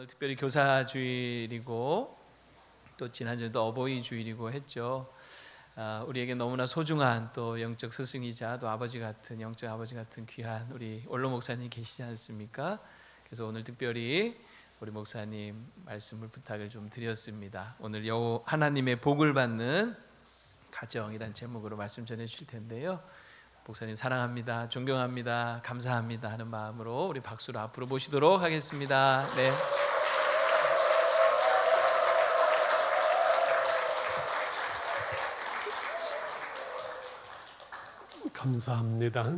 오늘 특별히 교사주일이고 또 지난주에도 어버이 주일이고 했죠. 우리에게 너무나 소중한 또 영적 스승이자 또 아버지 같은 영적 아버지 같은 귀한 우리 원로 목사님 계시지 않습니까? 그래서 오늘 특별히 우리 목사님 말씀을 부탁을 좀 드렸습니다. 오늘 하나님의 복을 받는 가정이란 제목으로 말씀 전해 주실 텐데요. 목사님 사랑합니다, 존경합니다, 감사합니다 하는 마음으로 우리 박수로 앞으로 모시도록 하겠습니다. 네. 감사합니다.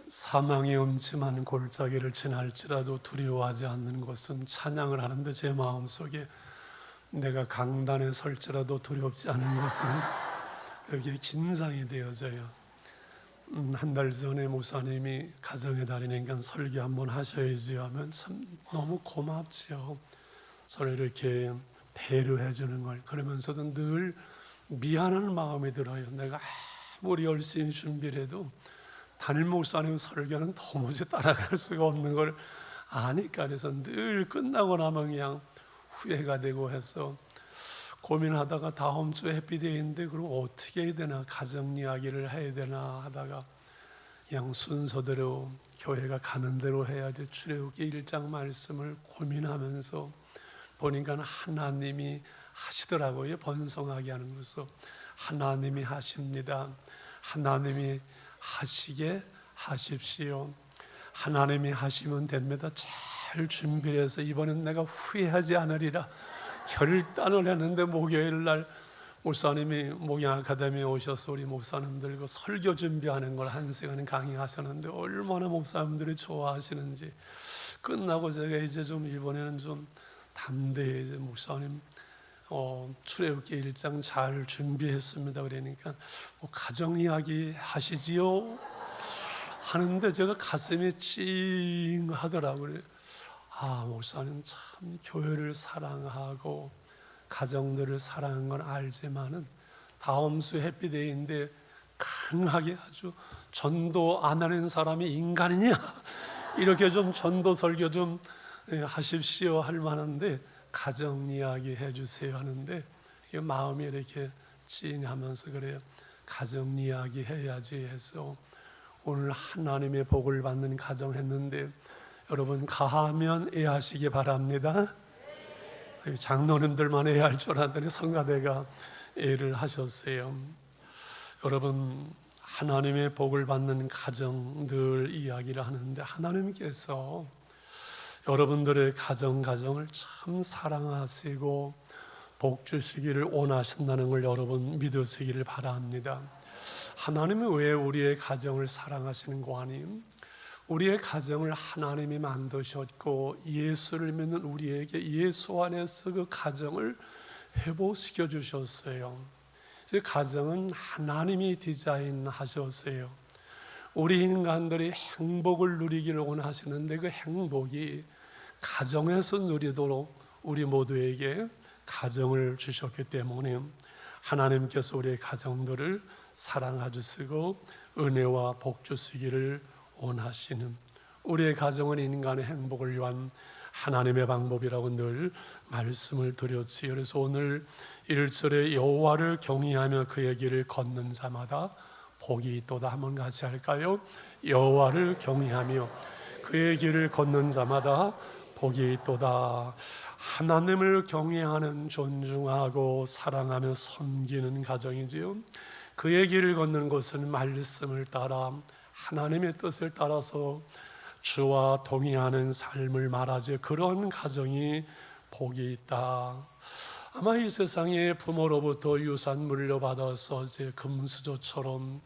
사망의 음침한 골짜기를 지날지라도 두려워하지 않는 것은 찬양을 하는데 제 마음속에 내가 강단에 설지라도 두렵지 않은 것은 여기에 진상이 되어져요. 한 달 전에 목사님이 가정의 달이니까 설교 한번 하셔야지 하면 참 너무 고맙지요. 서로 이렇게 배려해 주는 걸. 그러면서도 늘 미안한 마음이 들어요. 내가 아무리 열심히 준비를 해도 담임 목사님 설교는 도무지 따라갈 수가 없는 걸 아니까, 그래서 늘 끝나고 나면 그냥 후회가 되고 해서 고민하다가 다음 주 해피데이인데 그럼 어떻게 해야 되나, 가정 이야기를 해야 되나 하다가 그냥 순서대로 교회가 가는 대로 해야지, 출애굽기 1장 말씀을 고민하면서 보니까 하나님이 하시더라고요. 번성하게 하는 것을 하나님이 하십니다. 하나님이 하시게 하십시오. 하나님이 하시면 됩니다. 잘 준비해서 이번엔 내가 후회하지 않으리라 결단을 했는데, 목요일 날 목사님이 목양 아카데미에 오셔서 우리 목사님들 그 설교 준비하는 걸 1시간 강의하셨는데 얼마나 목사님들이 좋아하시는지, 끝나고 제가 이제 좀 이번에는 좀 담대히 이제 목사님 출애굽기 1장 잘 준비했습니다 그러니까 가정 이야기 하시지요 하는데 제가 가슴이 찡하더라고요. 목사님 참 교회를 사랑하고 가정들을 사랑하는 건 알지만은 다음 주 해피데이인데 강하게 아주 전도 안 하는 사람이 인간이냐 이렇게 좀 전도 설교 좀 하십시오 할 만한데 가정 이야기 해주세요 하는데 마음이 이렇게 찡하면서 그래요. 가정 이야기 해야지 해서 오늘 하나님의 복을 받는 가정 했는데, 여러분 가하면 애하시기 바랍니다. 장로님들만 애할 줄 알았더니 성가대가 애를 하셨어요. 여러분 하나님의 복을 받는 가정들 이야기를 하는데, 하나님께서 여러분들의 가정을 참 사랑하시고 복 주시기를 원하신다는 걸 여러분 믿으시기를 바랍니다. 하나님은 왜 우리의 가정을 사랑하시는 거 아님? 우리의 가정을 하나님이 만드셨고 예수를 믿는 우리에게 예수 안에서 그 가정을 회복시켜 주셨어요. 그 가정은 하나님이 디자인하셨어요. 우리 인간들이 행복을 누리기를 원하시는데 그 행복이 가정에서 누리도록 우리 모두에게 가정을 주셨기 때문에 하나님께서 우리의 가정들을 사랑하시고 은혜와 복 주시기를 원하시는, 우리의 가정은 인간의 행복을 위한 하나님의 방법이라고 늘 말씀을 드렸지요. 그래서 오늘 1절에 여호와를 경외하며 그의 길을 걷는 자마다 복이 있도다. 한번 같이 할까요? 여호와를 경외하며 그의 길을 걷는 자마다 복이 있도다. 하나님을 경외하는, 존중하고 사랑하며 섬기는 가정이지요. 그의 길을 걷는 것은 말씀을 따라 하나님의 뜻을 따라서 주와 동의하는 삶을 말하지, 그런 가정이 복이 있다. 아마 이 세상에 부모로부터 유산 물려받아서 이제 금수저처럼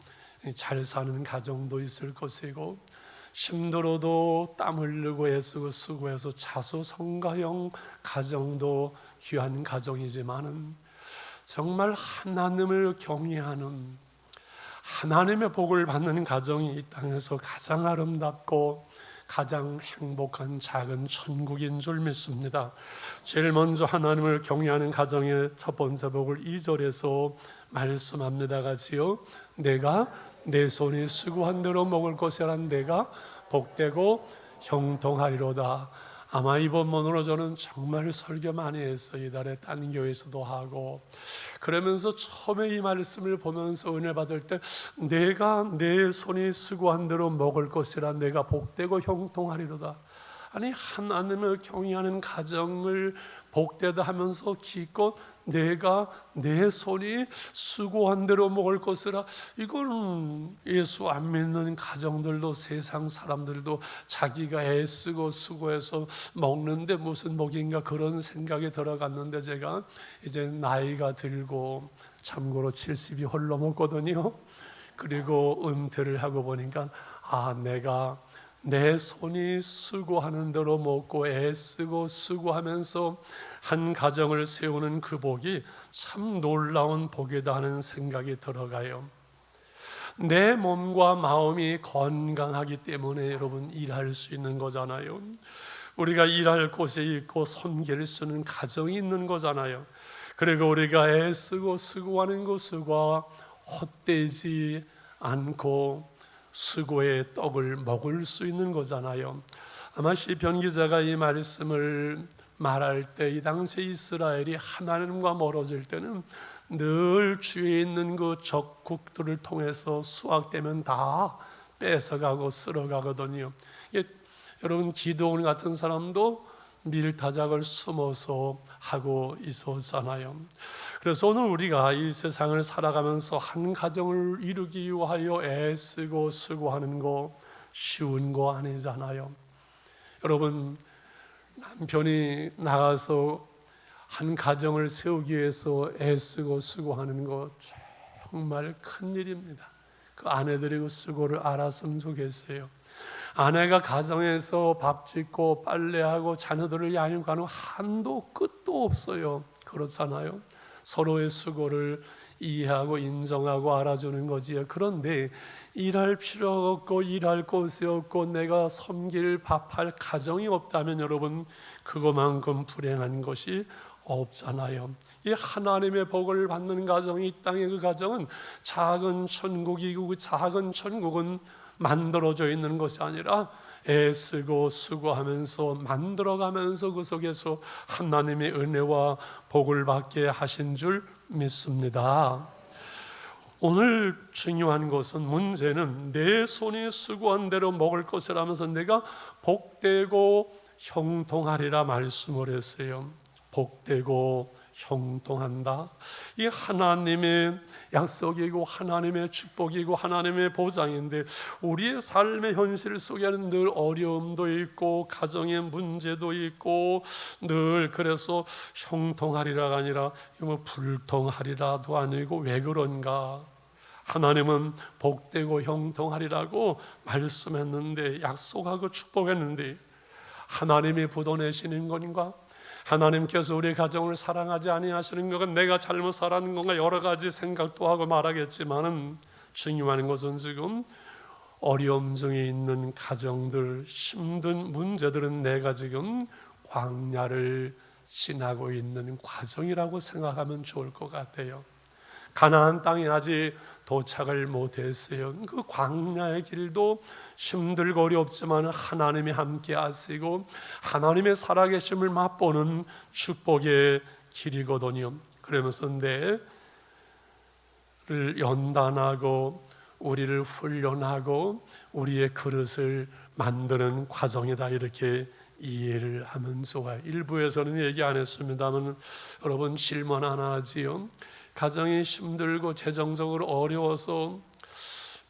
잘 사는 가정도 있을 것이고, 힘들어도 땀 흘리고 애쓰고 수고해서 자수성가형 가정도 귀한 가정이지만은, 정말 하나님을 경외하는, 하나님의 복을 받는 가정이 이 땅에서 가장 아름답고 가장 행복한 작은 천국인 줄 믿습니다. 제일 먼저 하나님을 경외하는 가정의 첫 번째 복을 2절에서 말씀합니다. 같이요. 내가 내 손이 수고한 대로 먹을 것이란 내가 복되고 형통하리로다. 아마 이번만으로 저는 정말 설교 많이 했어요. 이달에 딴 교회에서도 하고. 그러면서 처음에 이 말씀을 보면서 은혜 받을 때, 내가 내 손이 수고한 대로 먹을 것이라 내가 복되고 형통하리로다. 아니, 하나님을 경외하는 가정을 복되다 하면서 기껏 내가 내 손이 수고한 대로 먹을 것이라. 이건 예수 안 믿는 가정들도 세상 사람들도 자기가 애쓰고 수고해서 먹는데 무슨 복인가 그런 생각이 들어갔는데, 제가 이제 나이가 들고 참고로 70이 홀로 먹거든요. 그리고 은퇴를 하고 보니까 내가 내 손이 수고하는 대로 먹고 애쓰고 수고하면서 한 가정을 세우는 그 복이 참 놀라운 복이다 하는 생각이 들어가요. 내 몸과 마음이 건강하기 때문에 여러분 일할 수 있는 거잖아요. 우리가 일할 곳에 있고 섬길 수 있는 가정이 있는 거잖아요. 그리고 우리가 애쓰고 수고하는 그 수고가 헛되지 않고 수고의 떡을 먹을 수 있는 거잖아요. 아마 시편 기자가 이 말씀을 말할 때 이 당시 이스라엘이 하나님과 멀어질 때는 늘 주위에 있는 그 적국들을 통해서 수확되면 다 뺏어가고 쓸어가거든요. 여러분, 기드온 같은 사람도 밀타작을 숨어서 하고 있었잖아요. 그래서 오늘 우리가 이 세상을 살아가면서 한 가정을 이루기 위하여 애쓰고 수고하는 거 쉬운 거 아니잖아요. 여러분, 남편이 나가서 한 가정을 세우기 위해서 애쓰고 수고하는 거 정말 큰일입니다. 그 아내들이 그 수고를 알았으면 좋겠어요. 아내가 가정에서 밥 짓고 빨래하고 자녀들을 양육하는 한도 끝도 없어요. 그렇잖아요. 서로의 수고를 이해하고 인정하고 알아주는 거지요. 그런데 일할 필요가 없고 일할 곳이 없고 내가 섬길 밥할 가정이 없다면 여러분, 그것만큼 불행한 것이 없잖아요. 이 하나님의 복을 받는 가정이 이 땅의 그 가정은 작은 천국이고, 그 작은 천국은 만들어져 있는 것이 아니라 애쓰고 수고하면서 만들어가면서 그 속에서 하나님의 은혜와 복을 받게 하신 줄 믿습니다. 오늘 중요한 것은, 문제는 내 손이 수고한 대로 먹을 것이라면서 내가 복되고 형통하리라 말씀을 했어요. 복되고 형통한다. 이 하나님의 약속이고 하나님의 축복이고 하나님의 보장인데, 우리의 삶의 현실 속에는 늘 어려움도 있고 가정의 문제도 있고, 늘 그래서 형통하리라가 아니라 불통하리라도 아니고, 왜 그런가? 하나님은 복되고 형통하리라고 말씀했는데, 약속하고 축복했는데, 하나님이 부도내시는 건가? 하나님께서 우리 가정을 사랑하지 아니하시는 것은 내가 잘못 살았는 건가? 여러 가지 생각도 하고 말하겠지만은, 중요한 것은 지금 어려움 중에 있는 가정들, 힘든 문제들은 내가 지금 광야를 지나고 있는 과정이라고 생각하면 좋을 것 같아요. 가나안 땅에 아직 도착을 못했어요. 그 광야의 길도 힘들고 어렵지만 하나님이 함께 하시고 하나님의 살아계심을 맛보는 축복의 길이거든요. 그러면서 내를 연단하고 우리를 훈련하고 우리의 그릇을 만드는 과정이다, 이렇게 이해를 하면 좋아요. 일부에서는 얘기 안 했습니다만 여러분, 질문 하나 하지요. 가정이 힘들고 재정적으로 어려워서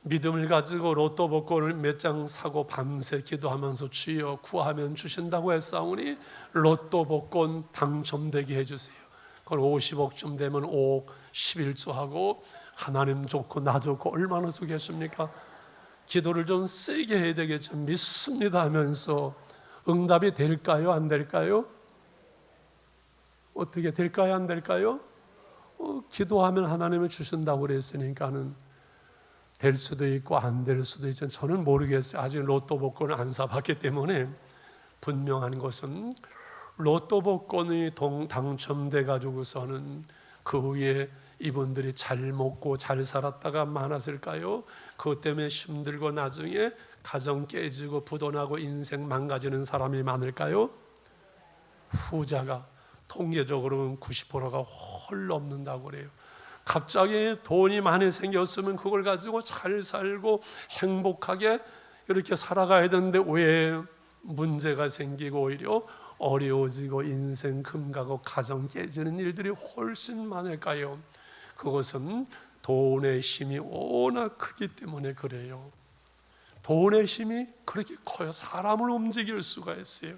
믿음을 가지고 로또 복권을 몇 장 사고 밤새 기도하면서 주여 구하면 주신다고 했사오니 로또 복권 당첨되게 해주세요. 그걸 50억쯤 되면 5억 11조 하고 하나님 좋고 나 좋고 얼마나 좋겠습니까? 기도를 좀 세게 해야 되겠죠. 믿습니다 하면서 응답이 될까요? 안 될까요? 어떻게 될까요? 안 될까요? 기도하면 하나님이 주신다고 그랬으니까는 될 수도 있고 안 될 수도 있죠. 저는 모르겠어요. 아직 로또 복권을 안 사봤기 때문에. 분명한 것은 로또 복권이 당첨돼 가지고서는 그 후에 이분들이 잘 먹고 잘 살았다가 많았을까요? 그것 때문에 힘들고 나중에 가정 깨지고 부도나고 인생 망가지는 사람이 많을까요? 후자가 통계적으로는 90%가 헐 넘는다고 그래요. 갑자기 돈이 많이 생겼으면 그걸 가지고 잘 살고 행복하게 이렇게 살아가야 되는데 왜 문제가 생기고 오히려 어려워지고 인생 금가고 가정 깨지는 일들이 훨씬 많을까요? 그것은 돈의 힘이 워낙 크기 때문에 그래요. 돈의 힘이 그렇게 커요. 사람을 움직일 수가 있어요.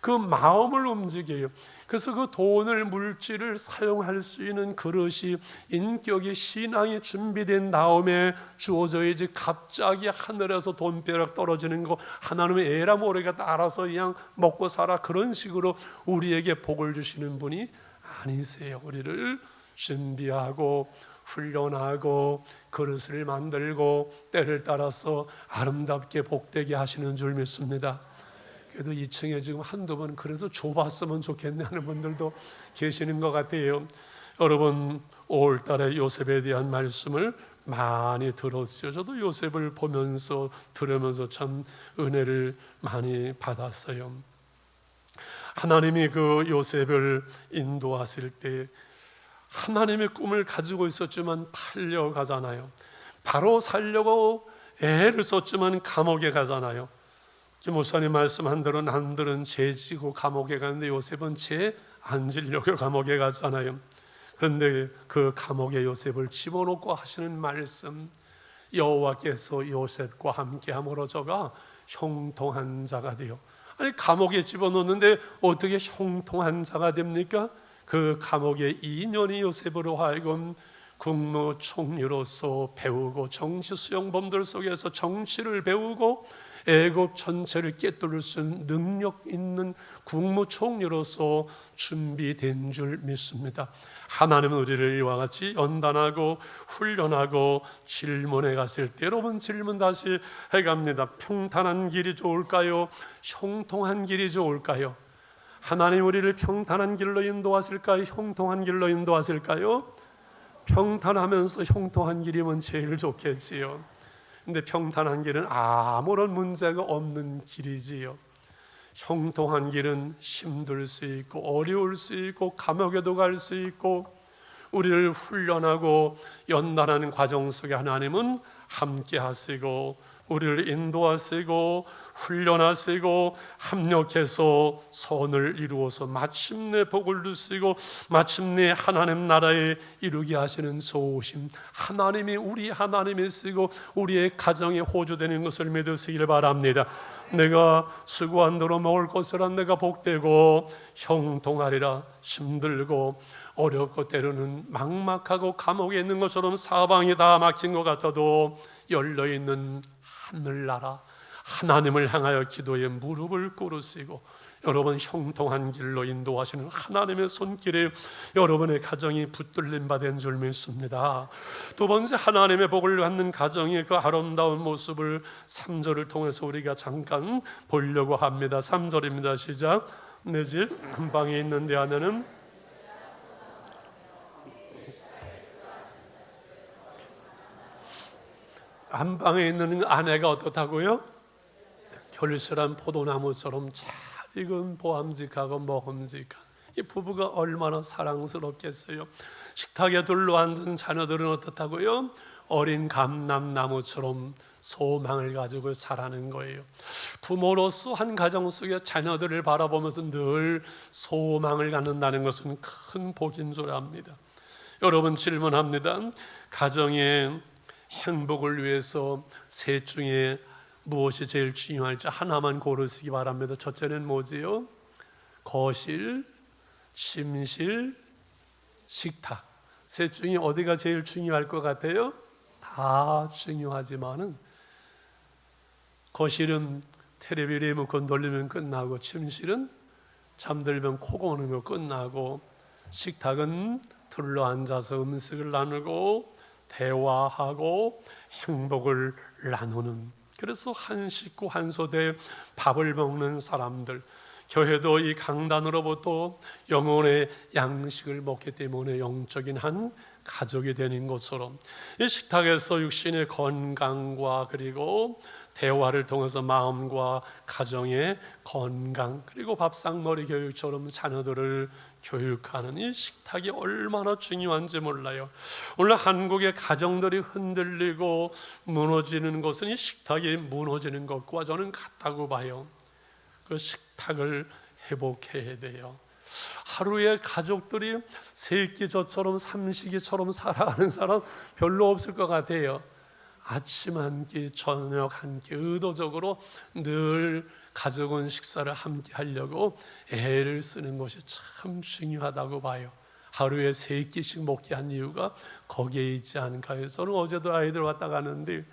그 마음을 움직여요. 그래서 그 돈을, 물질을 사용할 수 있는 그릇이, 인격이, 신앙이 준비된 다음에 주어져야지 갑자기 하늘에서 돈벼락 떨어지는 거 하나님의 에라 모르겠다 알아서 그냥 먹고 살아 그런 식으로 우리에게 복을 주시는 분이 아니세요. 우리를 준비하고 훈련하고 그릇을 만들고 때를 따라서 아름답게 복되게 하시는 줄 믿습니다. 그래도 2층에 지금 한두 번 그래도 좁았으면 좋겠네 하는 분들도 계시는 것 같아요. 여러분 5월달에 요셉에 대한 말씀을 많이 들었어요. 저도 요셉을 보면서 들으면서 참 은혜를 많이 받았어요. 하나님이 그 요셉을 인도하실 때 하나님의 꿈을 가지고 있었지만 팔려가잖아요. 바로 살려고 애를 썼지만 감옥에 가잖아요. 목사님 말씀한 대로 남들은 죄 지고 감옥에 가는데 요셉은 죄 안 지려고 감옥에 갔잖아요. 그런데 그 감옥에 요셉을 집어넣고 하시는 말씀, 여호와께서 요셉과 함께함으로 저가 형통한 자가 되어. 아니 감옥에 집어넣는데 어떻게 형통한 자가 됩니까? 그 감옥의 2년이 요셉으로 하여금 국무총리로서 배우고 정치 수용범들 속에서 정치를 배우고 애굽 전체를 꿰뚫을 수 있는 능력 있는 국무총리로서 준비된 줄 믿습니다. 하나님은 우리를 이와 같이 연단하고 훈련하고 질문해 갔을 때 여러분 질문 다시 해갑니다. 평탄한 길이 좋을까요? 형통한 길이 좋을까요? 하나님 우리를 평탄한 길로 인도하실까요? 형통한 길로 인도하실까요? 평탄하면서 형통한 길이면 제일 좋겠지요. 근데 평탄한 길은 아무런 문제가 없는 길이지요. 형통한 길은 힘들 수 있고 어려울 수 있고 감옥에도 갈 수 있고 우리를 훈련하고 연단하는 과정 속에 하나님은 함께 하시고 우리를 인도하시고 훈련하시고 합력해서 선을 이루어서 마침내 복을 주시고 마침내 하나님 나라에 이루게 하시는 소심 하나님이 우리 하나님이 쓰고 우리의 가정에 호주되는 것을 믿으시길 바랍니다. 내가 수고한 대로 먹을 것이라 내가 복되고 형통하리라. 힘들고 어렵고 때로는 막막하고 감옥에 있는 것처럼 사방이 다 막힌 것 같아도 열려있는 하늘나라 하나님을 향하여 기도에 무릎을 꿇으시고 여러분 형통한 길로 인도하시는 하나님의 손길에 여러분의 가정이 붙들림 받은 줄 믿습니다. 두 번째 하나님의 복을 받는 가정의 그 아름다운 모습을 3절을 통해서 우리가 잠깐 보려고 합니다. 3절입니다. 시작. 내 집 한방에 있는 내 아내는 한방에 있는 아내가 어떻다고요? 결실한 포도나무처럼 잘 익은 보암직하고 먹음직한 이 부부가 얼마나 사랑스럽겠어요. 식탁에 둘러앉은 자녀들은 어떻다고요? 어린 감람나무처럼 소망을 가지고 자라는 거예요. 부모로서 한 가정 속에 자녀들을 바라보면서 늘 소망을 갖는다는 것은 큰 복인 줄 압니다. 여러분 질문합니다. 가정의 행복을 위해서 셋 중에 무엇이 제일 중요할지 하나만 고르시기 바랍니다. 첫째는 뭐지요? 거실, 침실, 식탁. 셋 중에 어디가 제일 중요할 것 같아요? 다 중요하지만은 거실은 텔레비 리모컨 돌리면 끝나고 침실은 잠들면 코 고는 거 끝나고 식탁은 둘러앉아서 음식을 나누고 대화하고 행복을 나누는 그래서 한 식구 한 소대 밥을 먹는 사람들 교회도 이 강단으로부터 영혼의 양식을 먹기 때문에 영적인 한 가족이 되는 것처럼 이 식탁에서 육신의 건강과 그리고 대화를 통해서 마음과 가정의 건강, 그리고 밥상머리 교육처럼 자녀들을 교육하는 이 식탁이 얼마나 중요한지 몰라요. 오늘 한국의 가정들이 흔들리고 무너지는 것은 이 식탁이 무너지는 것과 저는 같다고 봐요. 그 식탁을 회복해야 돼요. 하루에 가족들이 세 끼 저처럼 삼식이처럼 살아가는 사람 별로 없을 것 같아요. 아침 한 끼, 저녁 한 끼 의도적으로 늘 가족은 식사를 함께 하려고 애를 쓰는 것이 참 중요하다고 봐요. 하루에 세 끼씩 먹게 한 이유가 거기에 있지 않을까요? 저는 어제도 아이들 왔다 가는데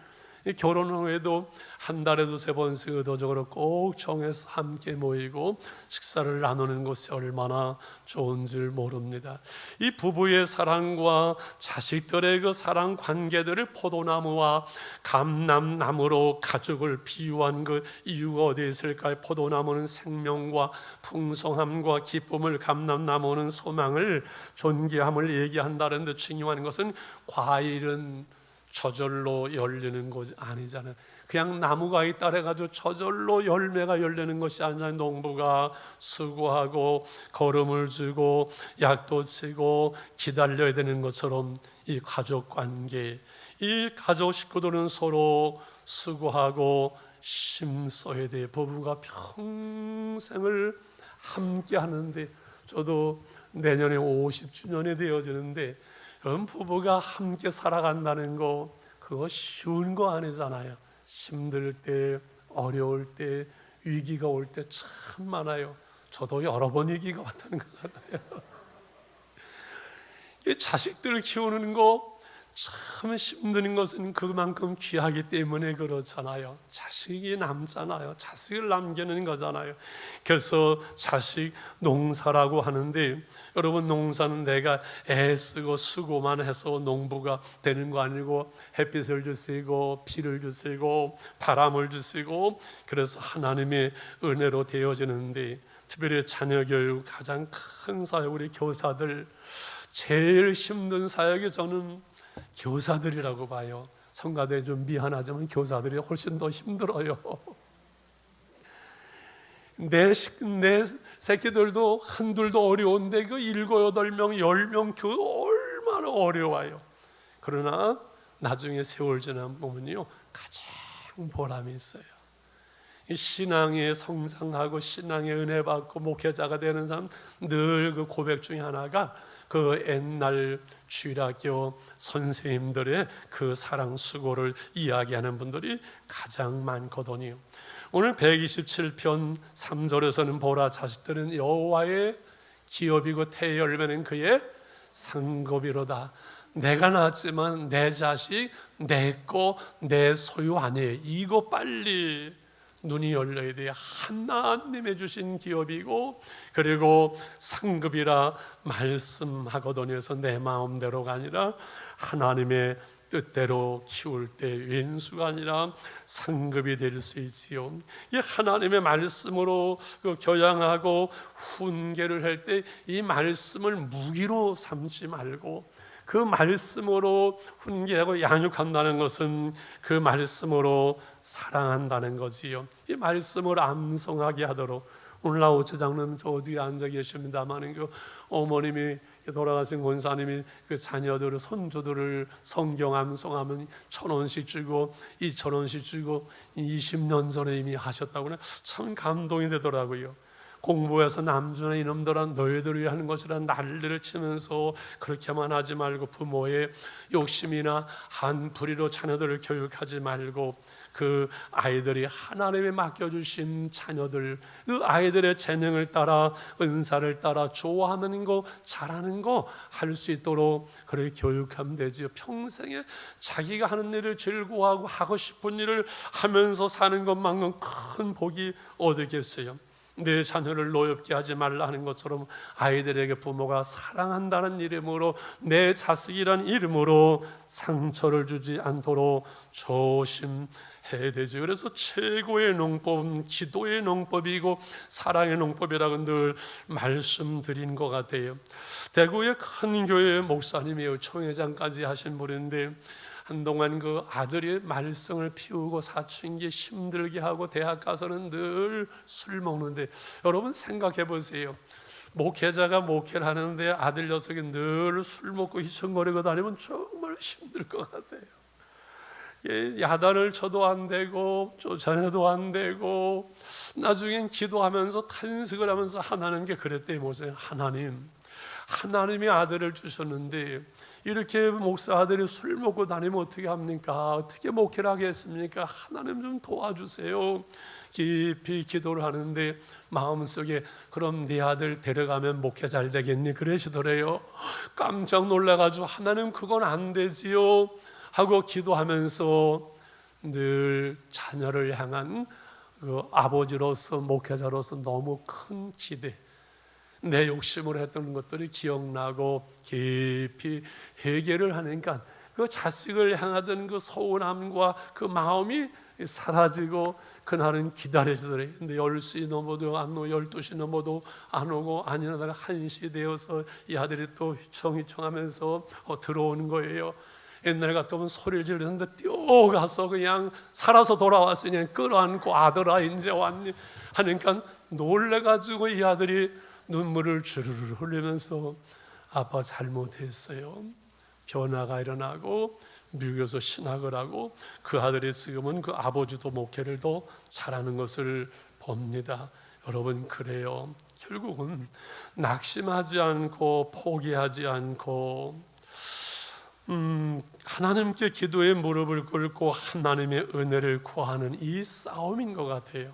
결혼 후에도 한 달에도 3번씩 의도적으로 꼭 정해서 함께 모이고 식사를 나누는 것이 얼마나 좋은 줄 모릅니다. 이 부부의 사랑과 자식들의 그 사랑 관계들을 포도나무와 감람나무로 가족을 비유한 그 이유가 어디에 있을까요? 포도나무는 생명과 풍성함과 기쁨을, 감람나무는 소망을, 존귀함을 얘기한다는데 중요한 것은 과일은 저절로 열리는 것이 아니잖아요. 그냥 나무가 있다 해가지고 저절로 열매가 열리는 것이 아니라 농부가 수고하고 거름을 주고 약도 치고 기다려야 되는 것처럼 이 가족 관계, 이 가족 식구들은 서로 수고하고 힘써야 돼요. 부부가 평생을 함께 하는데, 저도 내년에 50주년이 되어지는데 그럼 부부가 함께 살아간다는 거, 그거 쉬운 거 아니잖아요. 힘들 때, 어려울 때, 위기가 올 때 참 많아요. 저도 여러 번 위기가 왔다는 것 같아요. 이 자식들을 키우는 거 참 힘든 것은 그만큼 귀하기 때문에 그렇잖아요. 자식이 남잖아요. 자식을 남기는 거잖아요. 그래서 자식 농사라고 하는데, 여러분, 농사는 내가 애쓰고 수고만 해서 농부가 되는 거 아니고 햇빛을 주시고 비를 주시고 바람을 주시고, 그래서 하나님의 은혜로 되어지는데, 특별히 자녀 교육 가장 큰 사역, 우리 교사들 제일 힘든 사역이 저는 교사들이라고 봐요. 성가대 좀 미안하지만 교사들이 훨씬 더 힘들어요. 내 새끼들도 한둘도 어려운데 그 7, 8명, 10명 교우 얼마나 어려워요. 그러나 나중에 세월 지나 보면요, 가장 보람이 있어요. 이 신앙에 성장하고 신앙의 은혜 받고 목회자가 되는 사람 늘 그 고백 중에 하나가 그 옛날 주일학교 선생님들의 그 사랑 수고를 이야기하는 분들이 가장 많거든요. 오늘 127편 3절에서는 보라, 자식들은 여호와의 기업이고 태의 열매는 그의 상급이로다. 내가 낳았지만 내 자식 내 거 내 소유 아니에요. 이거 빨리 눈이 열려야 돼요. 하나님의 주신 기업이고, 그리고 상급이라 말씀하거든요. 그래서 내 마음대로가 아니라 하나님의 뜻대로 키울 때 왼수가 아니라 상급이 될 수 있지요. 이 하나님의 말씀으로 교양하고 훈계를 할 때 이 말씀을 무기로 삼지 말고 그 말씀으로 훈계하고 양육한다는 것은 그 말씀으로 사랑한다는 거지요. 이 말씀을 암송하게 하도록, 오늘 나오체 장로님 저 뒤에 앉아 계십니다만 그 어머님이, 돌아가신 권사님이 그 자녀들을, 손주들을 성경 암송하면 1,000원씩 주고 2,000원씩 주고 20년 전에 이미 하셨다고 참 감동이 되더라고요. 공부해서 남주나 이놈들아 너희들을 위해 하는 것이라 난리를 치면서 그렇게만 하지 말고 부모의 욕심이나 한풀이로 자녀들을 교육하지 말고 그 아이들이 하나님이 맡겨주신 자녀들, 그 아이들의 재능을 따라 은사를 따라 좋아하는 거, 잘하는 거 할 수 있도록 그렇게 교육하면 되지요. 평생에 자기가 하는 일을 즐거워하고 하고 싶은 일을 하면서 사는 것만큼 큰 복이 어디겠어요. 내 자녀를 노엽게 하지 말라 하는 것처럼 아이들에게 부모가 사랑한다는 이름으로, 내 자식이란 이름으로 상처를 주지 않도록 조심해야 되죠. 그래서 최고의 농법은 기도의 농법이고 사랑의 농법이라고 늘 말씀드린 것 같아요. 대구의 큰 교회 목사님이에요. 총회장까지 하신 분인데 한동안 그 아들이 말썽을 피우고 사춘기 힘들게 하고 대학 가서는 늘 술 먹는데, 여러분 생각해 보세요. 목회자가 목회를 하는데 아들 녀석이 늘 술 먹고 휘청거리고 다니면 정말 힘들 것 같아요. 야단을 쳐도 안 되고 쫓아내도 안 되고, 나중엔 기도하면서 탄식을 하면서 하나님께 그랬대요. 모세, 하나님이 아들을 주셨는데 이렇게 목사 아들이 술 먹고 다니면 어떻게 합니까? 어떻게 목회를 하겠습니까? 하나님 좀 도와주세요. 깊이 기도를 하는데 마음속에, 그럼 네 아들 데려가면 목회 잘 되겠니? 그러시더래요. 깜짝 놀라가지고 하나님 그건 안 되지요 하고 기도하면서 늘 자녀를 향한 그 아버지로서 목회자로서 너무 큰 기대, 내 욕심으로 했던 것들이 기억나고 깊이 회개를 하니까 그 자식을 향하던 그 서운함과 그 마음이 사라지고 그날은 기다려주더래요. 근데 10시 넘어도 안 오고 12시 넘어도 안 오고, 아니나다가 1시 되어서 이 아들이 또 휘청휘청하면서 들어오는 거예요. 옛날 같으면 소리를 지르는데 뛰어가서 그냥 살아서 돌아왔으니 끌어안고 아들아 이제 왔니 하니까 놀래가지고 이 아들이 눈물을 주르르 흘리면서 아빠 잘못했어요. 변화가 일어나고 미국에서 신학을 하고, 그 아들이 지금은 그 아버지도 목회를 더 잘하는 것을 봅니다. 여러분, 그래요. 결국은 낙심하지 않고 포기하지 않고 하나님께 기도에 무릎을 꿇고 하나님의 은혜를 구하는 이 싸움인 것 같아요.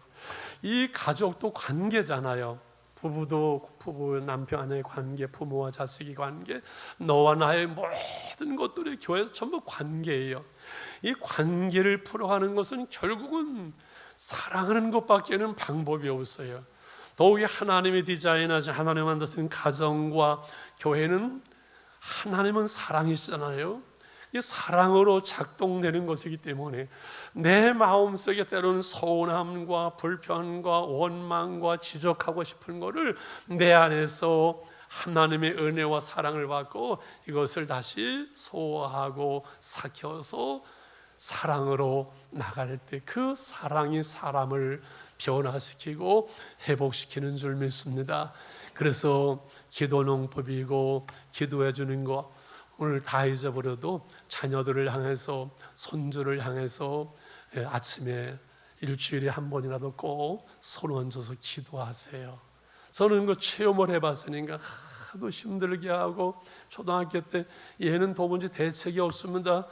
이 가족도 관계잖아요. 부부 남편 아내의 관계, 부모와 자식의 관계, 너와 나의 모든 것들이 교회에서 전부 관계예요. 이 관계를 풀어가는 것은 결국은 사랑하는 것밖에는 방법이 없어요. 더욱이 하나님이 디자인하신, 하나님 만드신 가정과 교회는, 하나님은 사랑이시잖아요. 이 사랑으로 작동되는 것이기 때문에 내 마음속에 때로는 서운함과 불편과 원망과 지적하고 싶은 것을 내 안에서 하나님의 은혜와 사랑을 받고 이것을 다시 소화하고 삭혀서 사랑으로 나갈 때 그 사랑이 사람을 변화시키고 회복시키는 줄 믿습니다. 그래서 기도농법이고, 기도해 주는 거 오늘 다 잊어버려도 자녀들을 향해서, 손주를 향해서 아침에 일주일에 한 번이라도 꼭 손 얹어서 기도하세요. 저는 그 체험을 해봤으니까 하도 힘들게 하고, 초등학교 때 얘는 도무지 대책이 없습니다.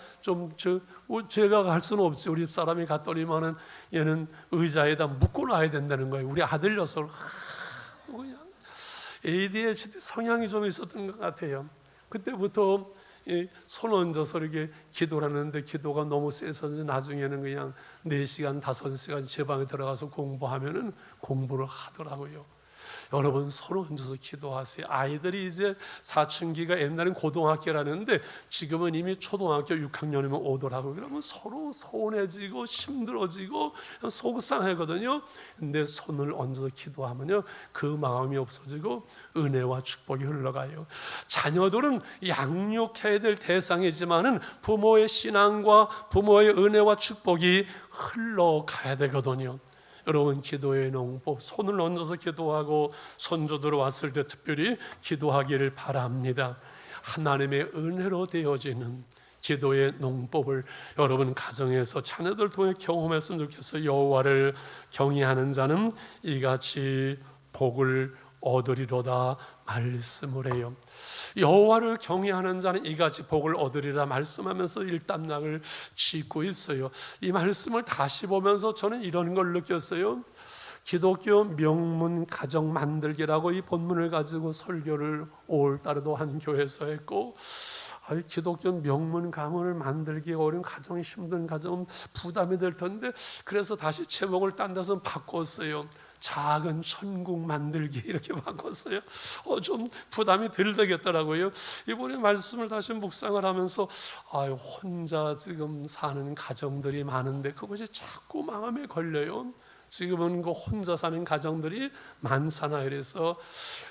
제가 갈 수는 없지. 우리 집 사람이 갔더니만은 얘는 의자에다 묶어놔야 된다는 거예요. 우리 아들 녀석을 그냥 ADHD 성향이 좀 있었던 것 같아요. 그때부터 손 얹어서 이렇게 기도를 하는데, 기도가 너무 세서 나중에는 그냥 4시간, 5시간 제 방에 들어가서 공부하면은 공부를 하더라고요. 여러분, 손 얹어서 기도하세요. 아이들이 이제 사춘기가 옛날엔 고등학교라는데 지금은 이미 초등학교 6학년이면 오더라고요. 그러면 서로 서운해지고 힘들어지고 속상하거든요. 근데 손을 얹어서 기도하면요, 그 마음이 없어지고 은혜와 축복이 흘러가요. 자녀들은 양육해야 될 대상이지만은 부모의 신앙과 부모의 은혜와 축복이 흘러가야 되거든요. 여러분, 기도의 농법, 손을 얹어서 기도하고 손주들 왔을 때 특별히 기도하기를 바랍니다. 하나님의 은혜로 되어지는 기도의 농법을 여러분 가정에서 자녀들 통해 경험했으면 좋겠어요. 여호와를 경외하는 자는 이같이 복을 얻으리로다 말씀을 해요. 여호와를 경외하는 자는 이같이 복을 얻으리라 말씀하면서 일단락을 짓고 있어요. 이 말씀을 다시 보면서 저는 이런 걸 느꼈어요. 기독교 명문 가정 만들기라고 이 본문을 가지고 설교를 5월달에도 한 교회에서 했고, 기독교 명문 가문을 만들기 어려운 가정이 힘든 가정은 부담이 될 텐데, 그래서 다시 제목을 딴 데서 바꿨어요. 작은 천국 만들기 이렇게 바꿨어요. 좀 부담이 덜 되겠더라고요. 이번에 말씀을 다시 묵상을 하면서 혼자 지금 사는 가정들이 많은데 그것이 자꾸 마음에 걸려요. 지금은 그 혼자 사는 가정들이 많잖아요. 그래서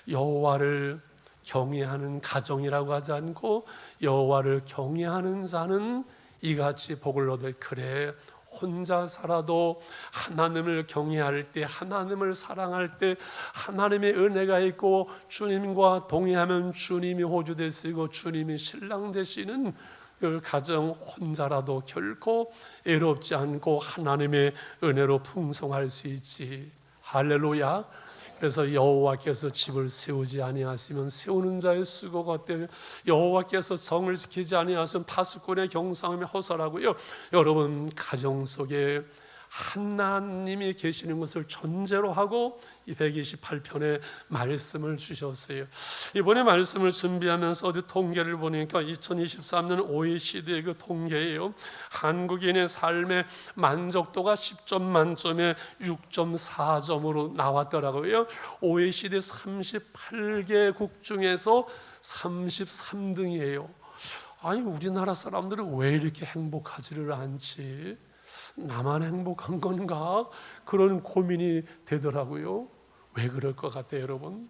여호와를 경외하는 가정이라고 하지 않고 여호와를 경외하는 자는 이같이 복을 얻을. 그래, 혼자 살아도 하나님을 경외할 때, 하나님을 사랑할 때 하나님의 은혜가 있고 주님과 동의하면 주님이 호주 되시고 주님이 신랑 되시는 그 가정, 혼자라도 결코 애롭지 않고 하나님의 은혜로 풍성할 수 있지. 할렐루야. 그래서 여호와께서 집을 세우지 아니하시면 세우는 자의 수고가 어때요? 여호와께서 정을 지키지 아니하시면 파수꾼의 경상함이 허설하고요. 여러분, 가정 속에 하나님이 계시는 것을 전제로 하고 이 128편의 말씀을 주셨어요. 이번에 말씀을 준비하면서 어디 통계를 보니까 2023년 OECD의 그 통계예요. 한국인의 삶의 만족도가 10점 만점에 6.4점으로 나왔더라고요. OECD 38개국 중에서 33등이에요. 아니, 우리나라 사람들은 왜 이렇게 행복하지를 않지? 나만 행복한 건가? 그런 고민이 되더라고요. 왜 그럴 것 같아요, 여러분?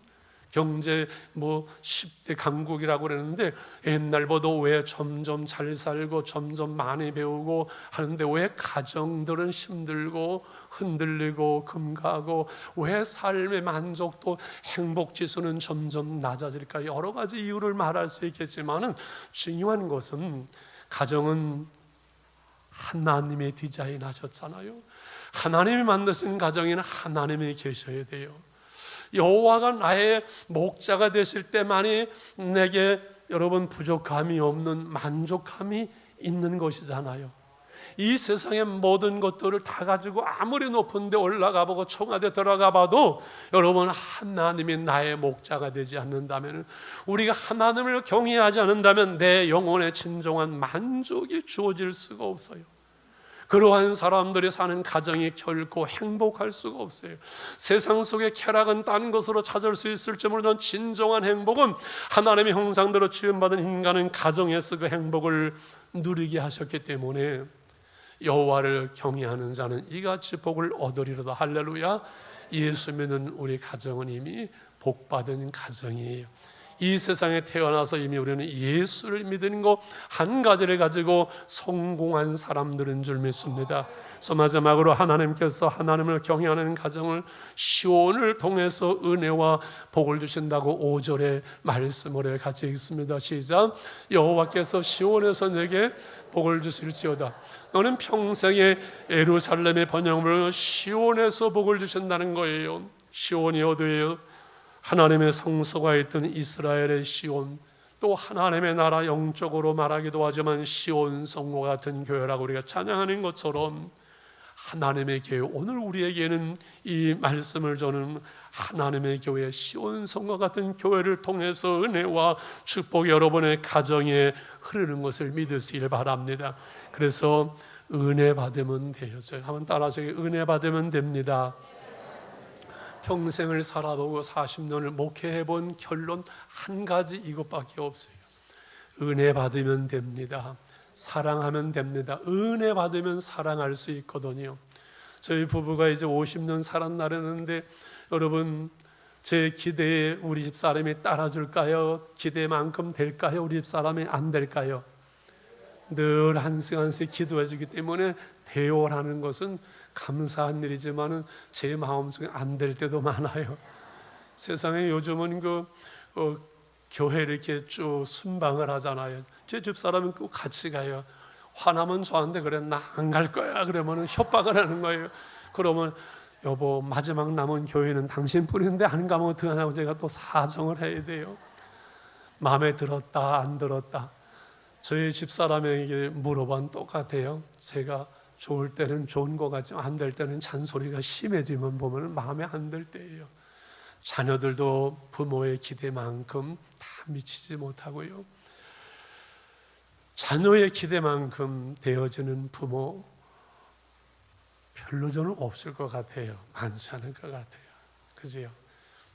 경제 10대 강국이라고 그러는데 옛날보다 왜 점점 잘 살고 점점 많이 배우고 하는데 왜 가정들은 힘들고 흔들리고 금가고 왜 삶의 만족도 행복 지수는 점점 낮아질까? 여러 가지 이유를 말할 수 있겠지만은 중요한 것은 가정은 하나님의 디자인하셨잖아요. 하나님이 만드신 가정에는 하나님이 계셔야 돼요. 여호와가 나의 목자가 되실 때만이 내게 여러분 부족함이 없는 만족함이 있는 것이잖아요. 이 세상의 모든 것들을 다 가지고 아무리 높은 데 올라가 보고 청와대 들어가 봐도 여러분, 하나님이 나의 목자가 되지 않는다면, 우리가 하나님을 경외하지 않는다면 내 영혼의 진정한 만족이 주어질 수가 없어요. 그러한 사람들이 사는 가정이 결코 행복할 수가 없어요. 세상 속의 쾌락은 딴 것으로 찾을 수 있을지 모르는 진정한 행복은 하나님의 형상대로 지음받은 인간은 가정에서 그 행복을 누리게 하셨기 때문에 여호와를 경외하는 자는 이같이 복을 얻으리로다. 할렐루야. 예수 믿는 우리 가정은 이미 복받은 가정이에요. 이 세상에 태어나서 이미 우리는 예수를 믿는 것 한 가지를 가지고 성공한 사람들인 줄 믿습니다. 그래서 마지막으로 하나님께서 하나님을 경외하는 가정을 시온을 통해서 은혜와 복을 주신다고 5절에 말씀을 같이 읽습니다. 시작. 여호와께서 시온에서 내게 복을 주실지어다. 너는 평생에 예루살렘의 번영을 시온에서 복을 주신다는 거예요. 시온이 어디예요? 하나님의 성소가 있던 이스라엘의 시온, 또 하나님의 나라 영적으로 말하기도 하지만 시온 성모 같은 교회라고 우리가 찬양하는 것처럼 하나님의 교회, 오늘 우리에게는 이 말씀을 저는 하나님의 교회, 시온 성과 같은 교회를 통해서 은혜와 축복이 여러분의 가정에 흐르는 것을 믿으시길 바랍니다. 그래서 은혜 받으면 돼요. 한번 따라하세요. 은혜 받으면 됩니다. 평생을 살아보고 40년을 목회해본 결론 한 가지 이것밖에 없어요. 은혜 받으면 됩니다. 사랑하면 됩니다. 은혜 받으면 사랑할 수 있거든요. 저희 부부가 이제 50년 살았나라는데 여러분, 제 기대에 우리 집사람이 따라줄까요? 기대만큼 될까요? 우리 집사람이 안 될까요? 늘 한시간씩 기도해 주기 때문에 대화라는 것은 감사한 일이지만은 제 마음속에 안 될 때도 많아요. 세상에 요즘은 교회를 이렇게 쭉 순방을 하잖아요. 제 집사람은 꼭 같이 가요. 화나면 저한테 그래, 나 안 갈 거야. 그러면 협박을 하는 거예요. 그러면 여보, 마지막 남은 교회는 당신뿐인데 안 가면 어떡하냐고 제가 또 사정을 해야 돼요. 마음에 들었다 안 들었다. 저희 집사람에게 물어본 똑같아요. 제가 좋을 때는 좋은 것 같지만 안 될 때는 잔소리가 심해지면 보면 마음에 안 들 때예요. 자녀들도 부모의 기대만큼 다 미치지 못하고요. 자녀의 기대만큼 되어지는 부모 별로 저는 없을 것 같아요. 많지 않을 것 같아요. 그죠?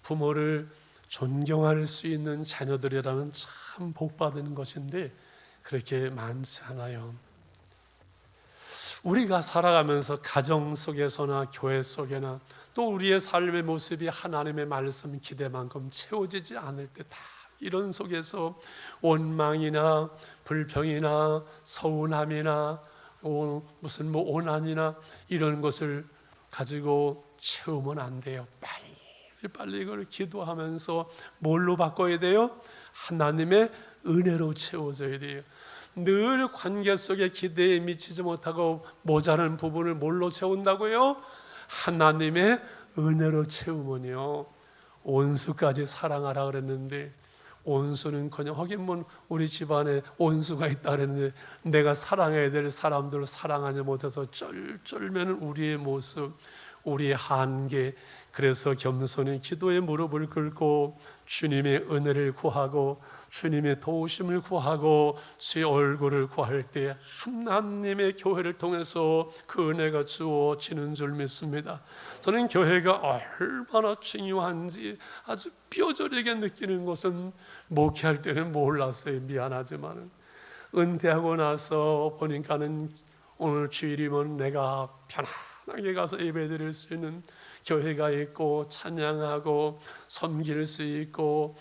부모를 존경할 수 있는 자녀들이라면 참 복받은 것인데 그렇게 많지 않아요. 우리가 살아가면서 가정 속에서나 교회 속에나 또 우리의 삶의 모습이 하나님의 말씀 기대만큼 채워지지 않을 때 다 이런 속에서 원망이나 불평이나 서운함이나 무슨 오난이나 이런 것을 가지고 채우면 안 돼요. 빨리 이걸 기도하면서 뭘로 바꿔야 돼요? 하나님의 은혜로 채워져야 돼요. 늘 관계 속에 기대에 미치지 못하고 모자란 부분을 뭘로 채운다고요? 하나님의 은혜로 채우면요, 온수까지 사랑하라 그랬는데, 온수는커녕 하긴 뭐 우리 집안에 온수가 있다 그랬는데, 내가 사랑해야 될 사람들을 사랑하지 못해서 쩔쩔매는 우리의 모습, 우리의 한계. 그래서 겸손히 기도의 무릎을 꿇고 주님의 은혜를 구하고 주님의 도우심을 구하고 주의 얼굴을 구할 때 하나님의 교회를 통해서 그 은혜가 주어지는 줄 믿습니다. 저는 교회가 얼마나 중요한지 아주 뼈저리게 느끼는 것은 목회할 때는 몰랐어요. 미안하지만 은퇴하고 나서 보니까는 오늘 주일이면 내가 편안하게 가서 예배드릴 수 있는 교회가 있고 찬양하고 섬길 수 있고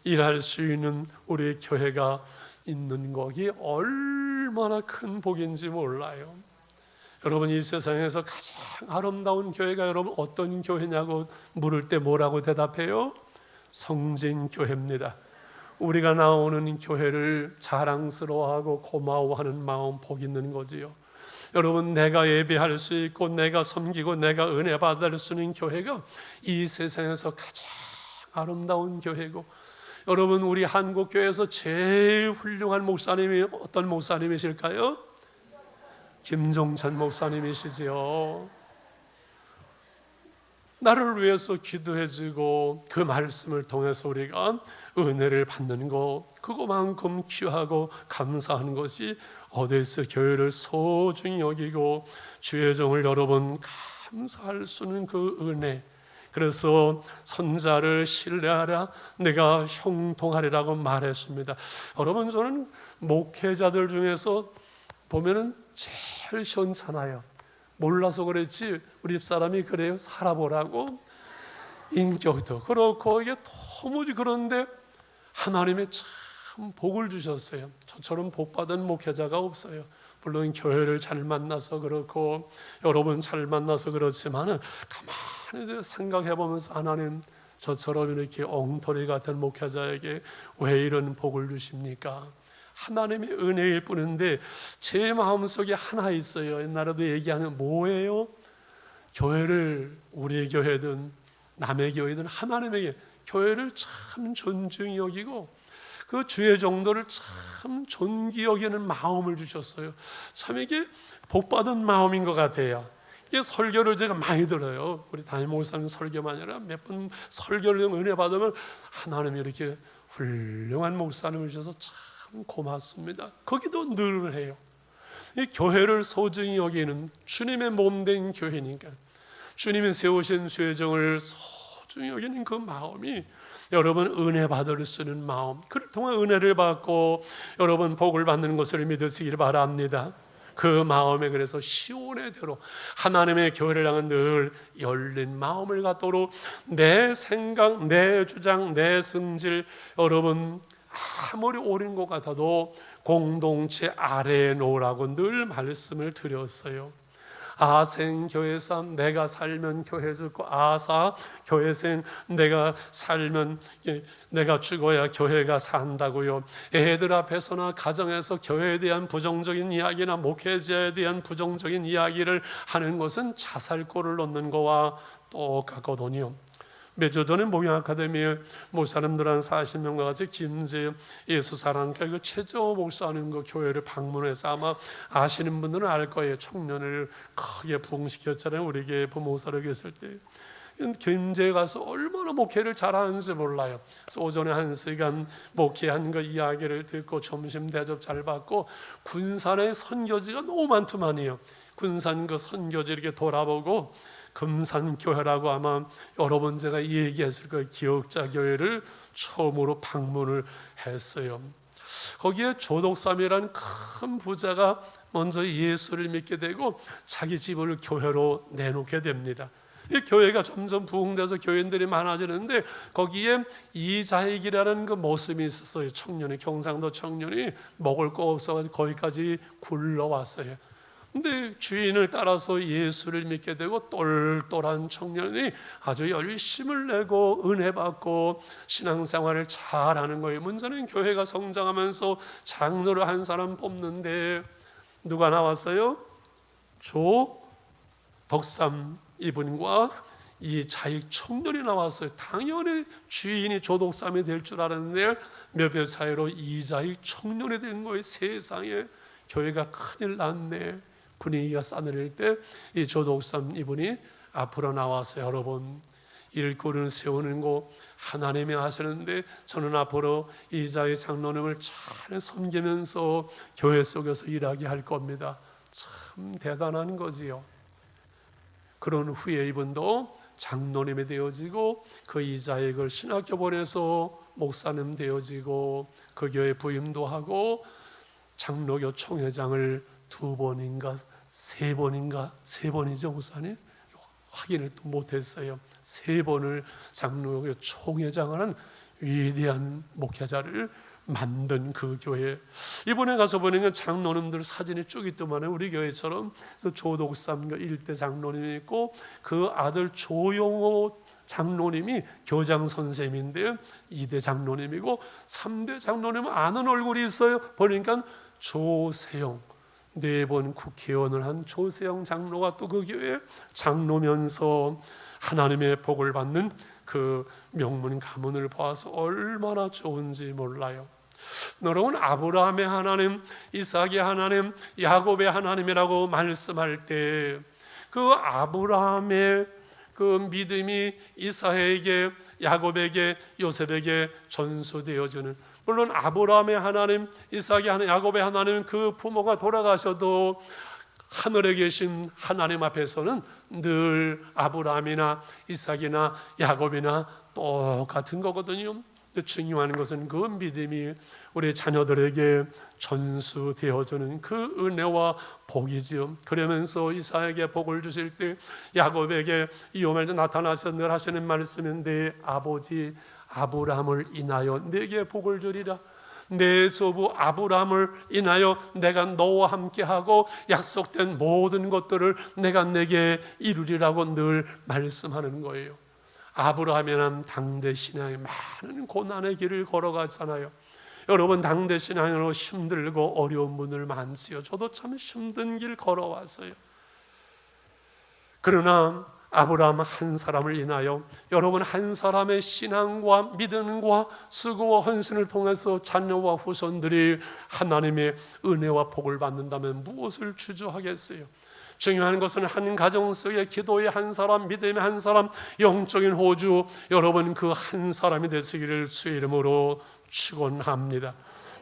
일할 수 있는 우리 교회가 있는 것이 얼마나 큰 복인지 몰라요. 여러분, 이 세상에서 가장 아름다운 교회가 여러분 어떤 교회냐고 물을 때 뭐라고 대답해요? 성진교회입니다. 우리가 나오는 교회를 자랑스러워하고 고마워하는 마음 복 있는 거지요. 여러분, 내가 예배할 수 있고 내가 섬기고 내가 은혜 받을 수 있는 교회가 이 세상에서 가장 아름다운 교회고, 여러분, 우리 한국교회에서 제일 훌륭한 목사님이 어떤 목사님이실까요? 김종찬 목사님이시지요. 나를 위해서 기도해주고 그 말씀을 통해서 우리가 은혜를 받는 것, 그거만큼 귀하고 감사한 것이 어디서 교회를 소중히 여기고 주의 종을 여러분 감사할 수 있는 그 은혜. 그래서 선자를 신뢰하라, 내가 형통하리라고 말했습니다. 여러분, 저는 목회자들 중에서 보면은 제일 시원찮아요. 몰라서 그랬지 우리 집사람이 그래요. 살아보라고. 인격도 그렇고 이게 도무지 그런데 하나님이 참 복을 주셨어요. 저처럼 복받은 목회자가 없어요. 물론 교회를 잘 만나서 그렇고 여러분 잘 만나서 그렇지만 가만히 생각해 보면서 하나님, 저처럼 이렇게 엉터리 같은 목회자에게 왜 이런 복을 주십니까? 하나님의 은혜일 뿐인데 제 마음속에 하나 있어요. 옛날에도 얘기하는 뭐예요? 교회를, 우리의 교회든 남의 교회든 하나님에게 교회를 참 존중히 여기고 그 주의 정도를 참 존귀 여기는 마음을 주셨어요. 참 이게 복받은 마음인 것 같아요. 이게 설교를 제가 많이 들어요. 우리 담임 목사님 설교만 아니라 몇 번 설교를 은혜 받으면 하나님이 이렇게 훌륭한 목사님을 주셔서 참 고맙습니다. 거기도 늘 해요. 이 교회를 소중히 여기는 주님의 몸된 교회니까 주님이 세우신 주의 정을 소중히 여기는 그 마음이 여러분 은혜 받을 수 있는 마음, 그를 통해 은혜를 받고 여러분 복을 받는 것을 믿으시길 바랍니다. 그 마음에 그래서 시온의 대로 하나님의 교회를 향한 늘 열린 마음을 갖도록 내 생각, 내 주장, 내 성질, 여러분 아무리 옳은 것 같아도 공동체 아래에 놓으라고 늘 말씀을 드렸어요. 아생 교회사 내가 살면 교회 죽고, 아사 교회생 내가 살면 내가 죽어야 교회가 산다고요. 애들 앞에서나 가정에서 교회에 대한 부정적인 이야기나 목회자에 대한 부정적인 이야기를 하는 것은 자살골을 넣는 거와 똑같거든요. 몇 주 전에 목양 아카데미에 목사님들 한 40명과 같이 김제 예수사랑교회 그 최저 목사님 그 교회를 방문해서 아마 아시는 분들은 알 거예요. 청년을 크게 부흥시켰잖아요. 우리 교회 부목사로 계실 때. 김제에 가서 얼마나 목회를 잘하는지 몰라요. 그래서 오전에 1시간 목회한 그 이야기를 듣고 점심 대접 잘 받고 군산의 선교지가 너무 많더만요. 군산 그 선교지 이렇게 돌아보고 금산교회라고 아마 여러 번 제가 얘기했을 거예요. 기억자교회를 처음으로 방문을 했어요. 거기에 조덕삼이라는 큰 부자가 먼저 예수를 믿게 되고 자기 집을 교회로 내놓게 됩니다. 이 교회가 점점 부흥돼서 교인들이 많아지는데 거기에 이자익이라는 그 모습이 있었어요. 청년이, 경상도 청년이 먹을 거 없어서 거기까지 굴러왔어요. 근데 주인을 따라서 예수를 믿게 되고 똘똘한 청년이 아주 열심을 내고 은혜 받고 신앙생활을 잘하는 거예요. 문제는 교회가 성장하면서 장로를 한 사람 뽑는데 누가 나왔어요? 조덕삼 이분과 이 자익 청년이 나왔어요. 당연히 주인이 조덕삼이 될 줄 알았는데 몇 별 사이로 이자익 청년이 된 거예요. 세상에 교회가 큰일 났네. 분위기가 싸늘할 때 이 조덕삼 이분이 앞으로 나와서 여러분 일꾼을 세우는 거 하나님이 하시는데 저는 앞으로 이자익 장로님을 잘 섬기면서 교회 속에서 일하게 할 겁니다. 참 대단한 거지요. 그런 후에 이분도 장로님이 되어지고 그 이자익을 신학교 보내서 목사님 되어지고 그 교회 부임도 하고 장로교 총회장을 2번인가 3번인가 3번이죠 목사님? 확인을 또 못했어요. 3번을 장로교 총회장을 한 위대한 목회자를 만든 그 교회. 이번에 가서 보니까 장로님들 사진이 쭉 있더만요. 우리 교회처럼. 그래서 조덕삼 1대 장로님이 있고 그 아들 조용호 장로님이 교장 선생님인데 2대 장로님이고 3대 장로님은 아는 얼굴이 있어요. 보니까 조세영 4번 국회의원을 한 조세영 장로가 또 그 교회 장로면서 하나님의 복을 받는 그 명문 가문을 봐서 얼마나 좋은지 몰라요. 여러분 아브라함의 하나님, 이삭의 하나님, 야곱의 하나님이라고 말씀할 때 그 아브라함의 그 믿음이 이삭에게, 야곱에게, 요셉에게 전수되어주는, 물론 아브라함의 하나님, 이삭의 하나님, 야곱의 하나님, 그 부모가 돌아가셔도 하늘에 계신 하나님 앞에서는 늘 아브라함이나 이삭이나 야곱이나 똑같은 거거든요. 중요한 것은 그 믿음이 우리 자녀들에게 전수되어주는 그 은혜와 복이지요. 그러면서 이삭에게 복을 주실 때 야곱에게 이오멜도 나타나셔 늘 하시는 말씀인데 아버지 아브라함을 인하여 내게 복을 주리라. 내 조부 아브라함을 인하여 내가 너와 함께하고 약속된 모든 것들을 내가 내게 이루리라고 늘 말씀하는 거예요. 아브라함이란 당대 신앙에 많은 고난의 길을 걸어가잖아요. 여러분 당대 신앙으로 힘들고 어려운 분들 많지요. 저도 참 힘든 길 걸어왔어요. 그러나 아브라함 한 사람을 인하여 여러분 한 사람의 신앙과 믿음과 수고와 헌신을 통해서 자녀와 후손들이 하나님의 은혜와 복을 받는다면 무엇을 주저하겠어요? 중요한 것은 한 가정 속의 기도의 한 사람, 믿음의 한 사람, 영적인 호주 여러분 그 한 사람이 되시기를 주의 이름으로 축원합니다.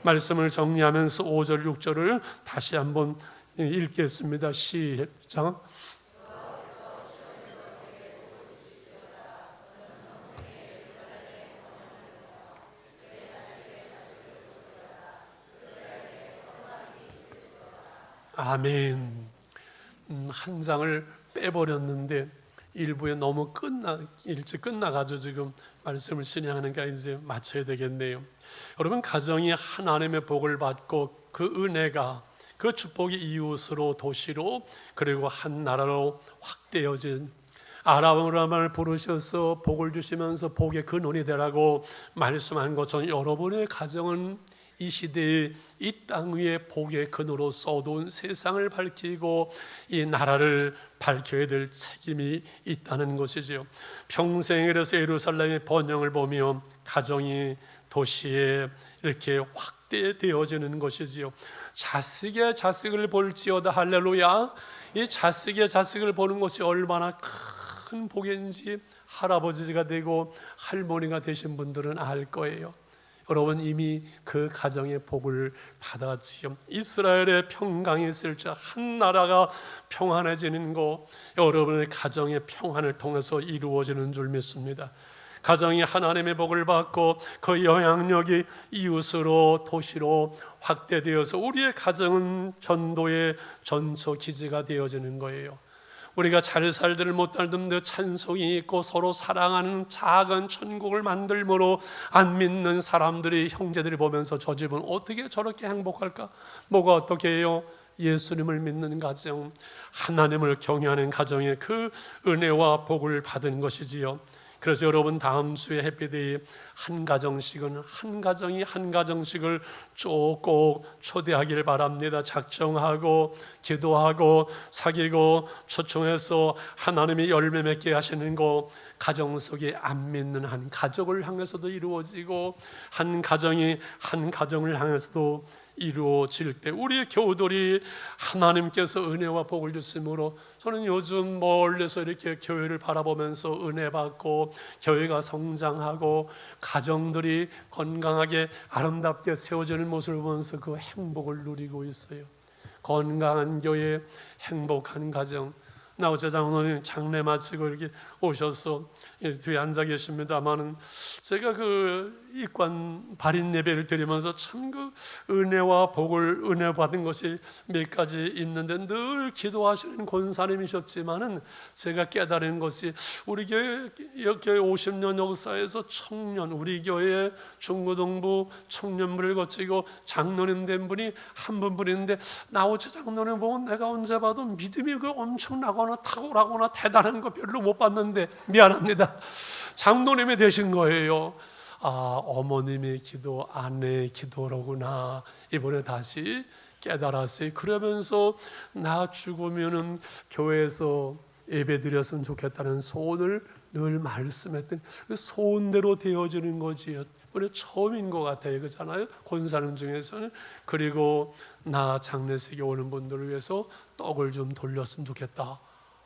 말씀을 정리하면서 5절 6절을 다시 한번 읽겠습니다. 시작. 아멘. 한 장을 빼버렸는데 일부에 너무 일찍 끝나가지고 지금 말씀을 진행하니까 이제 마쳐야 되겠네요. 여러분 가정이 하나님의 복을 받고 그 은혜가 그 축복이 이웃으로 도시로 그리고 한 나라로 확대어진 아브라함을 부르셔서 복을 주시면서 복의 근원이 되라고 말씀한 것처럼 여러분의 가정은 이 시대에 이 땅 위에 복의 근으로 쏟아온 세상을 밝히고 이 나라를 밝혀야 될 책임이 있다는 것이죠. 평생 그래서 예루살렘의 번영을 보며 가정이 도시에 이렇게 확대되어지는 것이지요. 자식의 자식을 볼지어다 할렐루야. 이 자식의 자식을 보는 것이 얼마나 큰 복인지 할아버지가 되고 할머니가 되신 분들은 알 거예요. 여러분 이미 그 가정의 복을 받았지요. 이스라엘의 평강이 있을 때 한 나라가 평안해지는 것 여러분의 가정의 평안을 통해서 이루어지는 줄 믿습니다. 가정이 하나님의 복을 받고 그 영향력이 이웃으로 도시로 확대되어서 우리의 가정은 전도의 전초 기지가 되어지는 거예요. 우리가 잘 살지를 못하는데 찬송이 있고 서로 사랑하는 작은 천국을 만들므로 안 믿는 사람들이, 형제들이 보면서 저 집은 어떻게 저렇게 행복할까? 뭐가 어떻게 해요? 예수님을 믿는 가정, 하나님을 경외하는 가정에 그 은혜와 복을 받은 것이지요. 그래서 여러분 다음 주에 해피데이 한 가정씩은 한 가정이 한 가정씩을 꼭 초대하길 바랍니다. 작정하고 기도하고 사귀고 초청해서 하나님이 열매 맺게 하시는 거, 가정 속에 안 믿는 한 가족을 향해서도 이루어지고 한 가정이 한 가정을 향해서도 이루어질 때 우리 교우들이 하나님께서 은혜와 복을 주심으로, 저는 요즘 멀리서 이렇게 교회를 바라보면서 은혜 받고 교회가 성장하고 가정들이 건강하게 아름답게 세워지는 모습을 보면서 그 행복을 누리고 있어요. 건강한 교회, 행복한 가정. 나 어제 장로님 장례 마치고 이렇게 오셔서 뒤에 앉아 계십니다만은, 제가 그 입관 발인 예배를 드리면서 참 그 은혜와 복을 은혜 받은 것이 몇 가지 있는데, 늘 기도하시는 권사님이셨지만은 제가 깨달은 것이, 우리 교회 50년 역사에서 청년, 우리 교회 중고등부 청년부를 거치고 장로님 된 분이 한 분뿐인데, 나오치 장로님 보면 내가 언제 봐도 믿음이 그 엄청나거나 탁월하거나 대단한 거 별로 못 봤는데 미안합니다. 장로님이 되신 거예요. 아, 어머님의 기도, 아내의 기도로구나. 이번에 다시 깨달았어요. 그러면서 나 죽으면은 교회에서 예배 드렸으면 좋겠다는 소원을 늘 말씀했던 그 소원대로 되어지는 거지요. 이번에 처음인 것 같아요. 그렇잖아요. 권사님 중에서는. 그리고 나 장례식에 오는 분들을 위해서 떡을 좀 돌렸으면 좋겠다.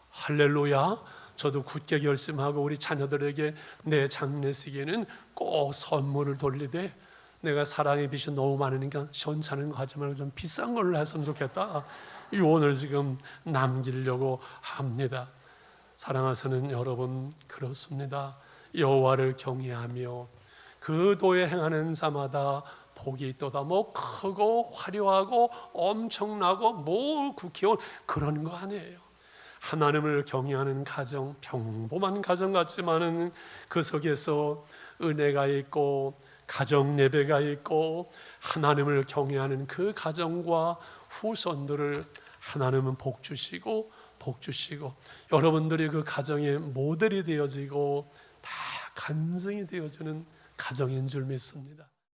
할렐루야. 저도 굳게 결심하고 우리 자녀들에게 내 장례식에는 꼭 선물을 돌리되, 내가 사랑의 빛이 너무 많으니까 시원찮은 거 하지 말고 좀 비싼 걸로 했으면 좋겠다. 유언을 지금 남기려고 합니다. 사랑하시는 여러분, 그렇습니다. 여호와를 경외하며 그 도에 행하는 자마다 복이 있도다. 뭐 크고 화려하고 엄청나고 뭐 국회의원 그런 거 아니에요. 하나님을 경외하는 가정, 평범한 가정 같지만은 그 속에서 은혜가 있고 가정 예배가 있고 하나님을 경외하는 그 가정과 후손들을 하나님은 복 주시고 여러분들이 그 가정의 모델이 되어지고 다 간증이 되어지는 가정인 줄 믿습니다.